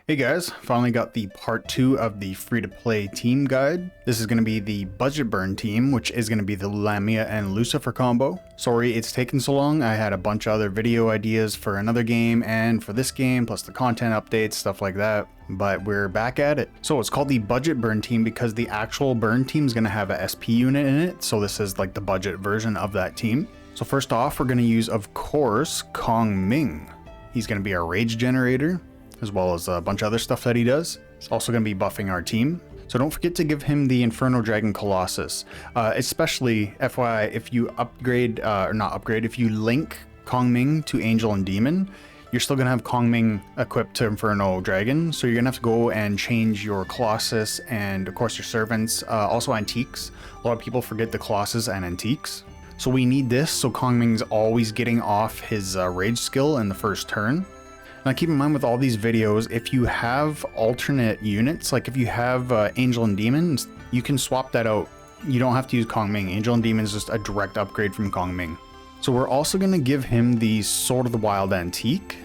Hey guys, finally got the part 2 of the free-to-play team guide. This is going to be the budget burn team, which is going to be the Lamia and Lucifer combo. Sorry it's taken so long, I had a bunch of other video ideas for another game and for this game, plus the content updates, stuff like that. But we're back at it. So it's called the budget burn team because the actual burn team is going to have a SP unit in it, so this is like the budget version of that team. So first off, we're going to use, of course, Ming. He's going to be our rage generator, as well as a bunch of other stuff that he does. It's also going to be buffing our team. So don't forget to give him the Inferno Dragon Colossus. Especially, FYI, if you upgrade, or not upgrade, if you link Ming to Angel and Demon, you're still going to have Ming equipped to Inferno Dragon. So you're going to have to go and change your Colossus and, of course, your servants. Also Antiques. A lot of people forget the Colossus and Antiques. So we need this, so Ming's always getting off his Rage skill in the first turn. Now keep in mind with all these videos, if you have alternate units, like if you have Angel and Demons, you can swap that out. You don't have to use Ming. Angel and Demon is just a direct upgrade from Ming. So we're also going to give him the Sword of the Wild Antique.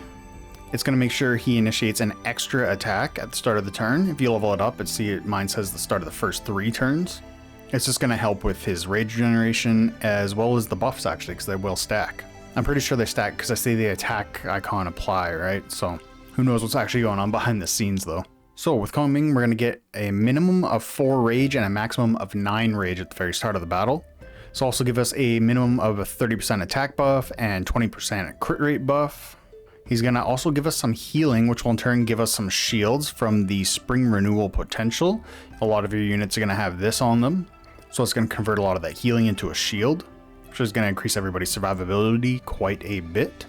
It's going to make sure he initiates an extra attack at the start of the turn. If you level it up, mine says the start of the first 3 turns. It's just going to help with his rage generation as well as the buffs actually, because they will stack. I'm pretty sure they stack because I see the attack icon apply, right? So who knows what's actually going on behind the scenes though. So with Ming, we're going to get a minimum of 4 rage and a maximum of 9 rage at the very start of the battle. This will also give us a minimum of a 30% attack buff and 20% crit rate buff. He's going to also give us some healing, which will in turn give us some shields from the Spring Renewal potential. A lot of your units are going to have this on them. So it's going to convert a lot of that healing into a shield, which is going to increase everybody's survivability quite a bit,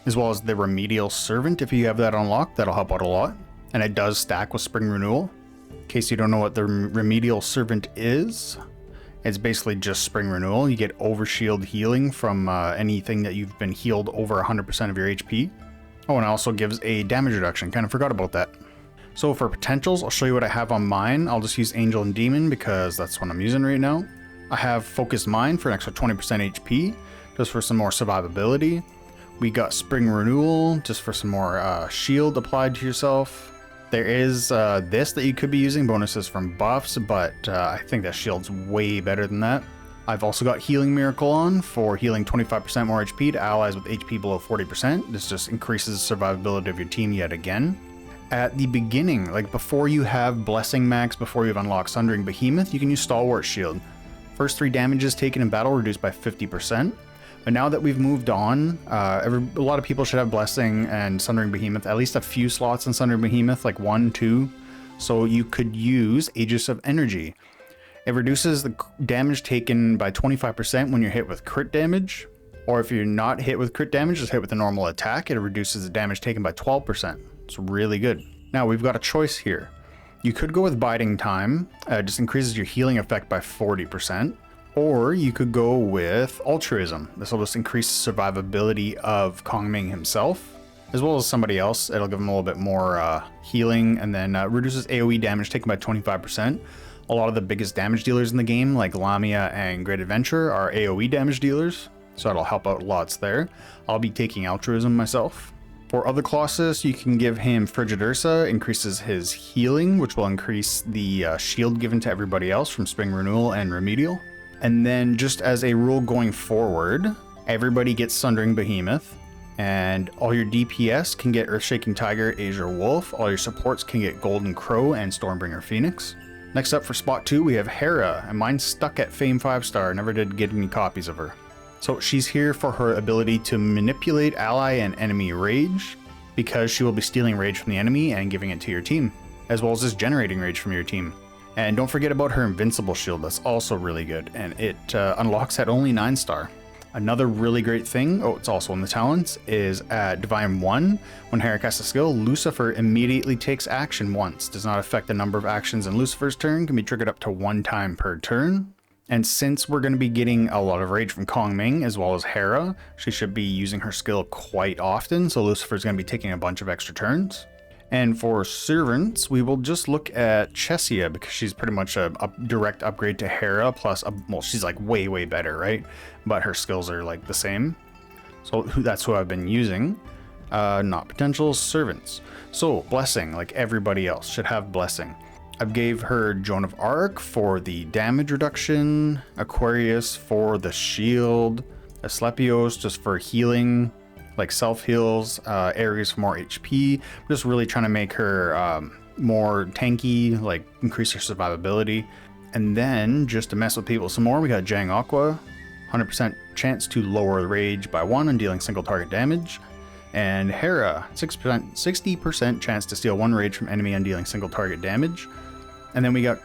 as well as the Remedial Servant. If you have that unlocked, that'll help out a lot. And it does stack with Spring Renewal. In case you don't know what the Remedial Servant is, it's basically just Spring Renewal. You get overshield healing from anything that you've been healed over 100% of your HP. Oh, and it also gives a damage reduction. Kind of forgot about that. So for potentials, I'll show you what I have on mine. I'll just use Angel and Demon because that's what I'm using right now. I have Focused Mind for an extra 20% HP, just for some more survivability. We got Spring Renewal, just for some more shield applied to yourself. There is this that you could be using, bonuses from buffs, but I think that shield's way better than that. I've also got Healing Miracle on for healing 25% more HP to allies with HP below 40%. This just increases the survivability of your team yet again. At the beginning, like before you have Blessing Max, before you've unlocked Sundering Behemoth, you can use Stalwart Shield. First 3 damages taken in battle reduced by 50%. But now that we've moved on, a lot of people should have Blessing and Sundering Behemoth, at least a few slots in Sundering Behemoth, like 1, 2. So you could use Aegis of Energy. It reduces the damage taken by 25% when you're hit with crit damage. Or if you're not hit with crit damage, just hit with a normal attack, it reduces the damage taken by 12%. It's really good. Now we've got a choice here. You could go with Biding Time, just increases your healing effect by 40%. Or you could go with Altruism. This will just increase survivability of Ming himself, as well as somebody else. It'll give him a little bit more healing, and then reduces AoE damage taken by 25%. A lot of the biggest damage dealers in the game, like Lamia and Great Adventure, are AoE damage dealers, so that'll help out lots there. I'll be taking Altruism myself. For other Colossus, you can give him Frigid Ursa, increases his healing, which will increase the shield given to everybody else from Spring Renewal and Remedial. And then just as a rule going forward, everybody gets Sundering Behemoth, and all your DPS can get Earthshaking Tiger, Azure Wolf, all your supports can get Golden Crow and Stormbringer Phoenix. Next up for spot 2, we have Hera, and mine's stuck at Fame 5-star, never did get any copies of her. So she's here for her ability to manipulate ally and enemy rage, because she will be stealing rage from the enemy and giving it to your team, as well as just generating rage from your team. And don't forget about her Invincible Shield, that's also really good, and it unlocks at only 9-star. Another really great thing, it's also in the talents, is at Divine 1, when Hera casts a skill, Lucifer immediately takes action once. Does not affect the number of actions in Lucifer's turn, can be triggered up to 1 time per turn. And since we're going to be getting a lot of rage from Ming as well as Hera, she should be using her skill quite often, so Lucifer's going to be taking a bunch of extra turns. And for servants, we will just look at Chesia, because she's pretty much a direct upgrade to Hera, plus, well, she's like way better, right? But her skills are like the same. So that's who I've been using. Not potentials, servants. So blessing, like everybody else, should have blessing. I gave her Joan of Arc for the damage reduction, Aquarius for the shield, Asclepios just for healing, like self heals, Ares for more HP. I'm just really trying to make her more tanky, like increase her survivability. And then just to mess with people some more, we got Jang Aqua, 100% chance to lower rage by 1 and dealing single target damage. And Hera, 60% chance to steal 1 rage from enemy and dealing single target damage. And then we got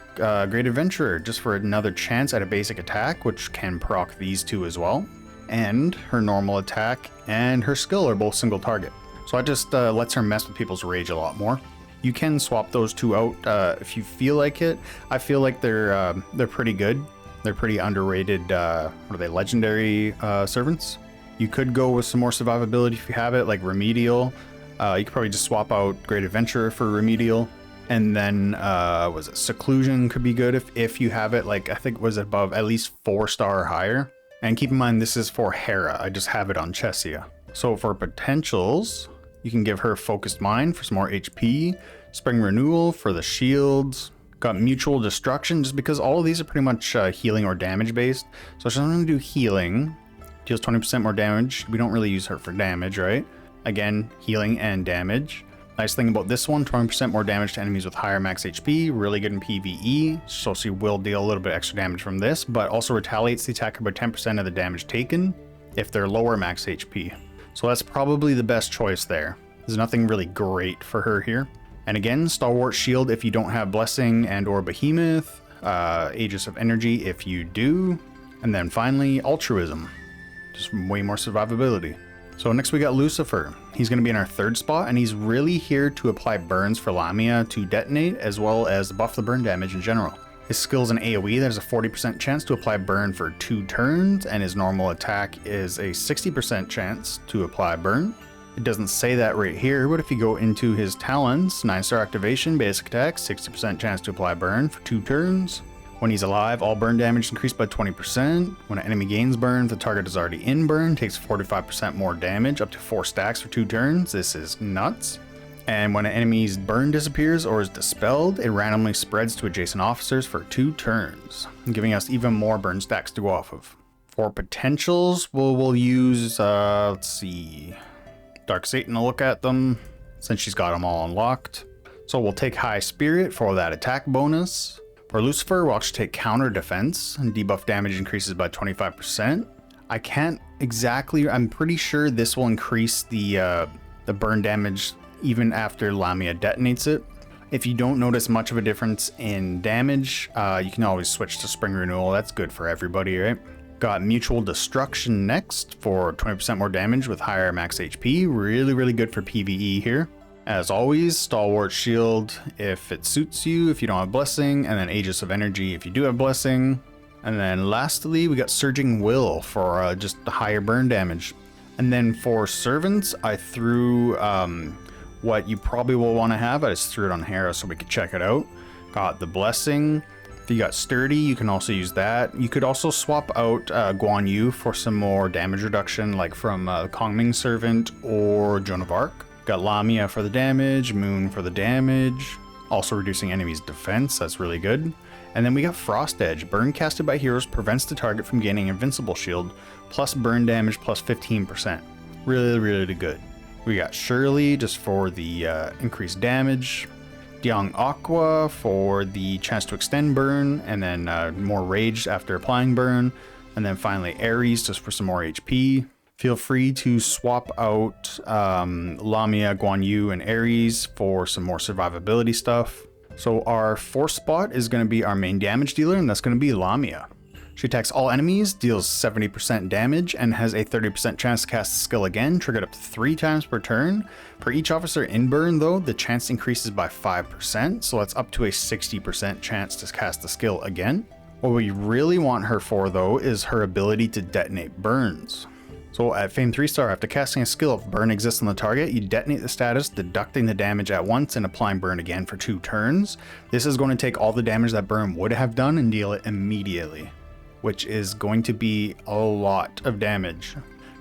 Great Adventurer, just for another chance at a basic attack, which can proc these two as well. And her normal attack and her skill are both single target. So that just lets her mess with people's rage a lot more. You can swap those two out if you feel like it. I feel like they're pretty good. They're pretty underrated, what are they, legendary servants. You could go with some more survivability if you have it, like Remedial. You could probably just swap out Great Adventurer for Remedial. And then, was it Seclusion could be good if you have it, like, I think was above at least 4-star or higher. And keep in mind, this is for Hera. I just have it on Chessia. So for potentials, you can give her Focused Mind for some more HP, Spring Renewal for the shields, got Mutual Destruction, just because all of these are pretty much healing or damage based. So she's going to do healing, deals 20% more damage. We don't really use her for damage, right? Again, healing and damage. Nice thing about this one, 20% more damage to enemies with higher max HP, really good in PvE, so she will deal a little bit extra damage from this, but also retaliates the attacker by 10% of the damage taken if they're lower max HP. So that's probably the best choice there. There's nothing really great for her here. And again, Stalwart Shield if you don't have Blessing and or Behemoth, Aegis of Energy if you do, and then finally Altruism, just way more survivability. So next we got Lucifer. He's going to be in our 3rd spot, and he's really here to apply burns for Lamia to detonate, as well as buff the burn damage in general. His skill's an AoE that has a 40% chance to apply burn for 2 turns, and his normal attack is a 60% chance to apply burn. It doesn't say that right here, but if you go into his talents, 9-star activation, basic attack, 60% chance to apply burn for 2 turns. When he's alive, all burn damage increased by 20%. When an enemy gains burn, the target is already in burn, takes 45% more damage, up to 4 stacks for 2 turns. This is nuts. And when an enemy's burn disappears or is dispelled, it randomly spreads to adjacent officers for 2 turns, giving us even more burn stacks to go off of. For potentials, we'll use, let's see, Dark Satan to look at them, since she's got them all unlocked. So we'll take High Spirit for that attack bonus. For Lucifer, we'll actually take Counter Defense, and debuff damage increases by 25%. I can't exactly, I'm pretty sure this will increase the burn damage even after Lamia detonates it. If you don't notice much of a difference in damage, you can always switch to Spring Renewal. That's good for everybody, right? Got Mutual Destruction next for 20% more damage with higher max HP. Really, really good for PvE here. As always, Stalwart Shield if it suits you, if you don't have Blessing, and then Aegis of Energy if you do have Blessing. And then lastly, we got Surging Will for just the higher burn damage. And then for Servants, I threw what you probably will want to have. I just threw it on Hera so we could check it out. Got the Blessing. If you got Sturdy, you can also use that. You could also swap out Guan Yu for some more damage reduction, like from Kong Ming Servant or Joan of Arc. Got Lamia for the damage, Moon for the damage, also reducing enemies' defense, that's really good. And then we got Frost Edge. Burn casted by heroes prevents the target from gaining Invincible Shield, plus burn damage plus 15%. Really, really good. We got Shirley just for the increased damage, Diang Aqua for the chance to extend burn, and then more rage after applying burn, and then finally Ares just for some more HP. Feel free to swap out Lamia, Guan Yu, and Ares for some more survivability stuff. So our 4th spot is going to be our main damage dealer, and that's going to be Lamia. She attacks all enemies, deals 70% damage, and has a 30% chance to cast the skill again, triggered up to 3 times per turn. For each officer in burn, though, the chance increases by 5%, so that's up to a 60% chance to cast the skill again. What we really want her for, though, is her ability to detonate burns. So at Fame 3-star, after casting a skill, if burn exists on the target, you detonate the status, deducting the damage at once and applying burn again for 2 turns. This is going to take all the damage that burn would have done and deal it immediately, which is going to be a lot of damage.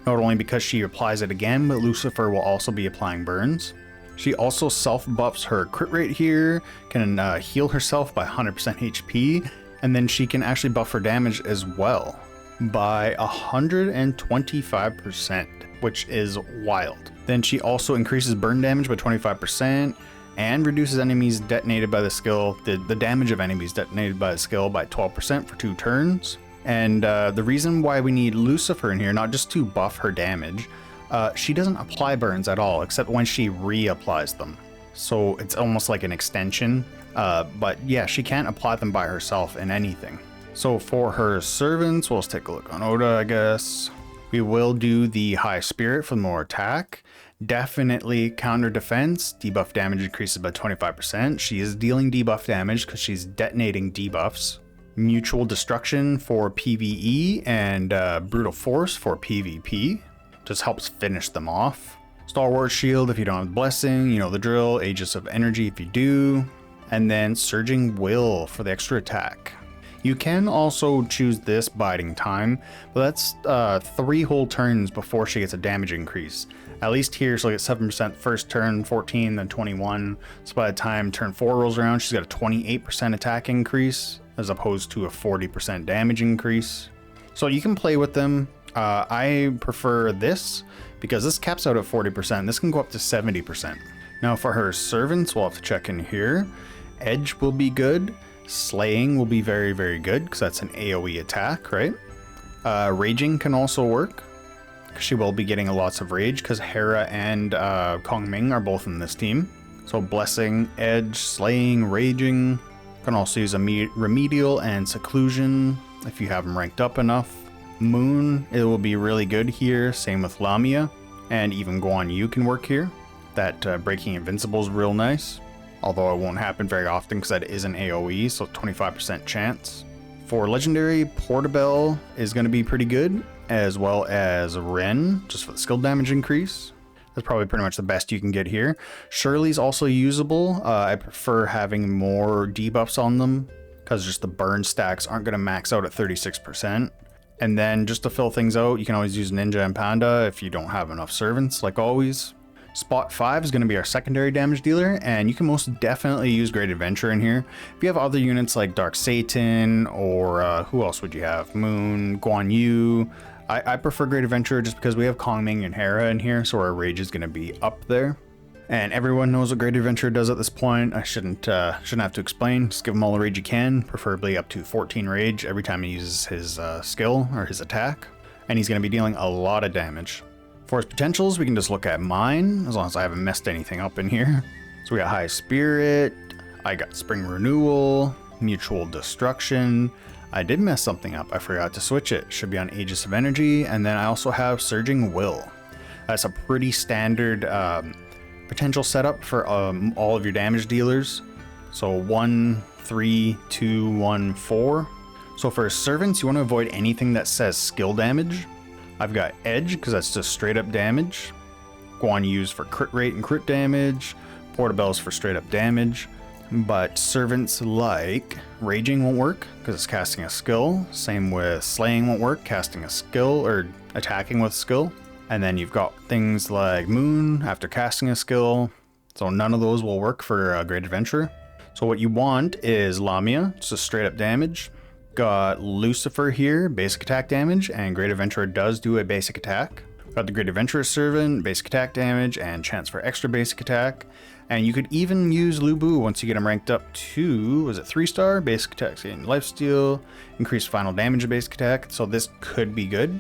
not only because she applies it again, but Lucifer will also be applying burns. She also self-buffs her crit rate here, can heal herself by 100% HP, and then she can actually buff her damage as well by 125%, which is wild. Then she also increases burn damage by 25% and reduces enemies detonated by the skill, the damage of enemies detonated by the skill by 12% for 2 turns. And the reason why we need Lucifer in here, not just to buff her damage, she doesn't apply burns at all, except when she reapplies them. So it's almost like an extension, but yeah, she can't apply them by herself in anything. So for her servants, we'll just take a look on Oda, I guess. We will do the High Spirit for more attack. Definitely counter defense. Debuff damage increases by 25%. She is dealing debuff damage because she's detonating debuffs. Mutual Destruction for PvE and Brutal Force for PvP. Just helps finish them off. Stalwart Shield if you don't have Blessing, you know the drill. Aegis of Energy if you do. And then Surging Will for the extra attack. You can also choose this Biding Time, but that's 3 whole turns before she gets a damage increase. At least here she'll get 7% first turn, 14, then 21. So by the time turn 4 rolls around, she's got a 28% attack increase as opposed to a 40% damage increase. So you can play with them. I prefer this because this caps out at 40%. This can go up to 70%. Now for her servants, we'll have to check in here. Edge will be good. Slaying will be very, very good because that's an AoE attack, right? Raging can also work. She will be getting lots of rage because Hera and Ming are both in this team. So Blessing, Edge, Slaying, Raging. Can also use a Remedial and Seclusion if you have them ranked up enough. Moon, it will be really good here. Same with Lamia. And even Guan Yu can work here. That Breaking Invincible is real nice. Although it won't happen very often because that is an AoE, so 25% chance. For Legendary, Portabelle is going to be pretty good, as well as Ren, just for the skill damage increase. That's probably pretty much the best you can get here. Shirley's also usable. I prefer having more debuffs on them, because just the burn stacks aren't going to max out at 36%. And then just to fill things out, you can always use Ninja and Panda if you don't have enough servants, like always. Spot 5 is going to be our secondary damage dealer, and you can most definitely use Great Adventure in here. If you have other units like Dark Satan, or who else would you have? Moon, Guan Yu. I prefer Great Adventure just because we have Ming and Hera in here, so our rage is going to be up there. And everyone knows what Great Adventure does at this point. I shouldn't have to explain. Just give him all the rage you can, preferably up to 14 rage every time he uses his skill or his attack. And he's going to be dealing a lot of damage. For his potentials, we can just look at mine, as long as I haven't messed anything up in here. So we got High Spirit, I got Spring Renewal, Mutual Destruction. I did mess something up, I forgot to switch it. Should be on Aegis of Energy, and then I also have Surging Will. That's a pretty standard potential setup for all of your damage dealers. So 1, 3, 2, 1, 4. So for servants, you want to avoid anything that says skill damage. I've got Edge, because that's just straight up damage. Guan Yu's for crit rate and crit damage. Portabelle's for straight up damage. But servants like Raging won't work, because it's casting a skill. Same with Slaying won't work, casting a skill, or attacking with skill. And then you've got things like Moon, after casting a skill. So none of those will work for Great Adventure. So what you want is Lamia, just a straight up damage. Got Lucifer here, basic attack damage, and Great Adventurer does do a basic attack. Got the Great Adventurer Servant, basic attack damage, and chance for extra basic attack. And you could even use Lubu once you get him ranked up to, was it 3-star? Basic attack, gain lifesteal, increased final damage of basic attack. So this could be good,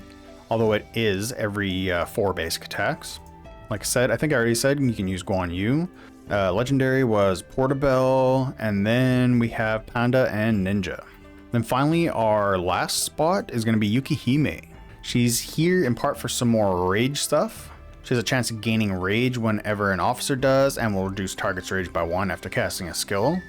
although it is every 4 basic attacks. Like I said, I think I already said you can use Guan Yu. Legendary was Portabelle, and then we have Panda and Ninja. Then finally, our last spot is going to be Yukihime. She's here in part for some more rage stuff. She has a chance of gaining rage whenever an officer does, and will reduce target's rage by 1 after casting a skill.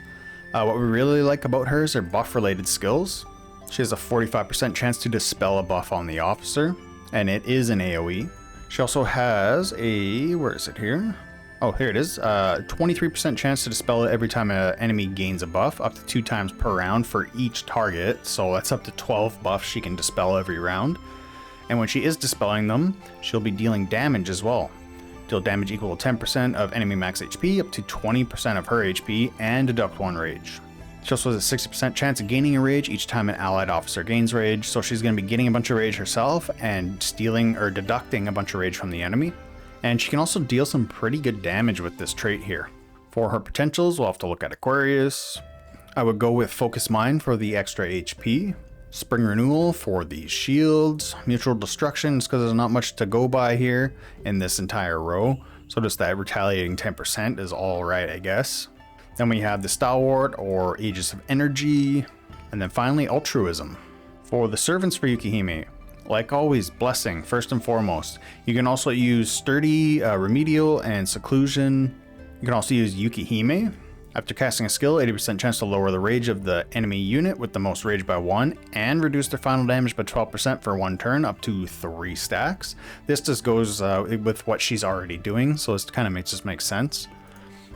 What we really like about her is her buff-related skills. She has a 45% chance to dispel a buff on the officer, and it is an AoE. She also has a, where is it here? Oh, here it is. 23% chance to dispel it every time an enemy gains a buff, up to 2 times per round for each target. So that's up to 12 buffs she can dispel every round. And when she is dispelling them, she'll be dealing damage as well. Deal damage equal to 10% of enemy max HP up to 20% of her HP and deduct 1 rage. She also has a 60% chance of gaining a rage each time an allied officer gains rage, so she's going to be getting a bunch of rage herself and stealing or deducting a bunch of rage from the enemy. And she can also deal some pretty good damage with this trait here. For her potentials, we'll have to look at Aquarius. I would go with Focus Mind for the extra HP. Spring Renewal for the shields. Mutual Destruction, just because there's not much to go by here in this entire row. So just that retaliating 10% is alright, I guess. Then we have the Stalwart or Aegis of Energy. And then finally, Altruism. For the servants for Yukihime, like always, Blessing first and foremost. You can also use Sturdy, Remedial, and Seclusion. You can also use Yukihime. After casting a skill, 80% chance to lower the rage of the enemy unit with the most rage by 1 and reduce their final damage by 12% for 1 turn up to 3 stacks. This just goes with what she's already doing, so this kind of make sense.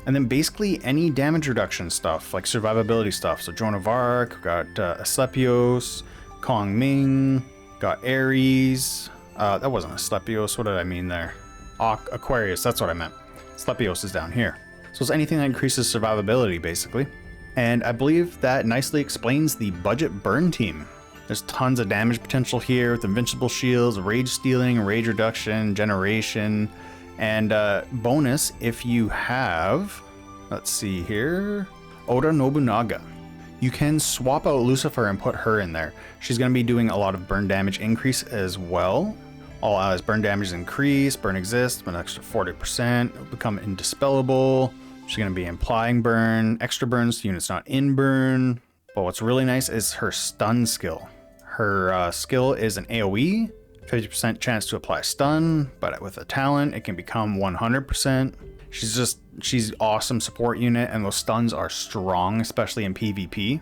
And then basically any damage reduction stuff, like survivability stuff. So Joan of Arc, got Asclepios, Kong Ming, got Ares. That wasn't Asclepios, what did I mean there? Aquarius, that's what I meant. Asclepios is down here. So it's anything that increases survivability, basically. And I believe that nicely explains the budget burn team. There's tons of damage potential here with invincible shields, rage stealing, rage reduction, generation, and bonus if you have, let's see here, Oda Nobunaga. You can swap out Lucifer and put her in there. She's going to be doing a lot of burn damage increase as well. All allies burn damage increase, burn exists, an extra 40%, it'll become indispellable. She's going to be implying burn, extra burns to units not in burn. But what's really nice is her stun skill. Her skill is an AoE, 50% chance to apply stun, but with a talent, it can become 100%. She's awesome support unit, and those stuns are strong, especially in PvP.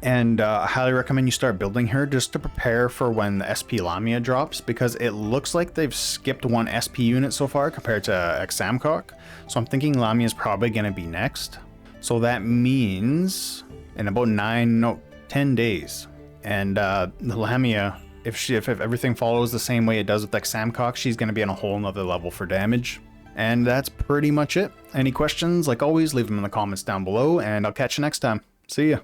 And I highly recommend you start building her just to prepare for when the SP Lamia drops, because it looks like they've skipped 1 SP unit so far compared to Examcock. So I'm thinking Lamia is probably going to be next. So that means in about 10 days. And the Lamia, if everything follows the same way it does with Examcock, she's going to be on a whole nother level for damage. And that's pretty much it. Any questions, like always, leave them in the comments down below, and I'll catch you next time. See ya.